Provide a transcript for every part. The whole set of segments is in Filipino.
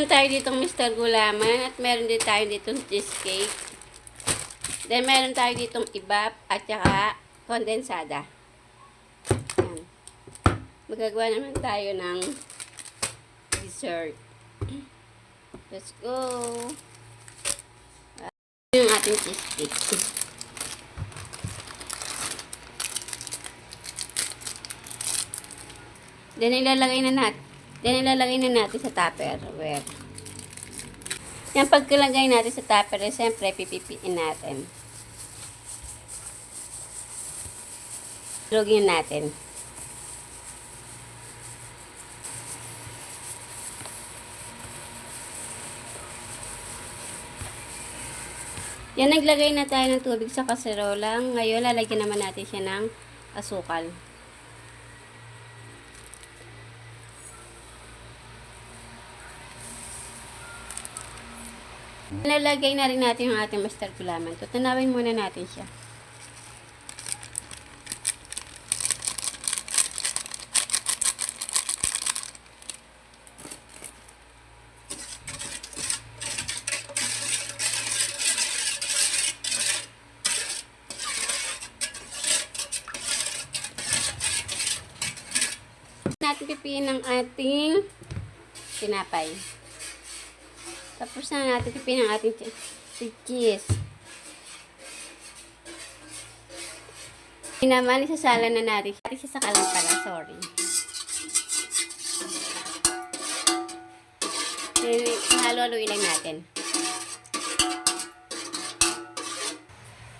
meron tayo ditong Mr. Gulaman at meron din tayo ditong cheesecake. Then, meron tayo ditong ibap at saka kondensada. Yan. Magagawa naman tayo ng dessert. Let's go! Yung ating cheesecake. Then, ilalagay na natin sa tupperware. Yan, pagkalagay natin sa tupperware, siyempre, pipipiin natin. Lugin natin. Yan, naglagay na tayo ng tubig sa kaserola. Ngayon, lalagyan naman natin siya ng asukal. Nalagay na rin natin yung ating Mr. Gulaman. Tutunawin muna natin siya. Natin pipiin ang ating tinapay. Tapos na natin pipiin ang ating cheese. Naman, isasala na natin. Isasakalan pala, sorry. Halo-haloin lang natin.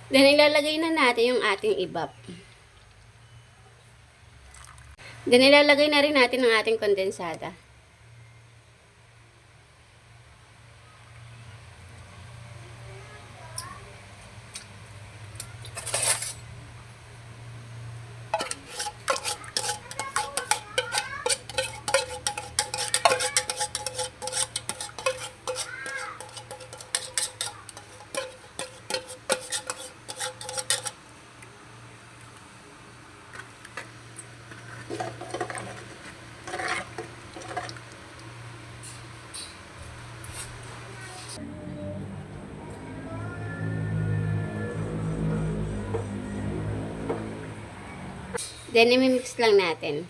Then, ilalagay na natin yung ating ibap. Then, ilalagay na rin natin ang ating kondensada. Then, imimix lang natin.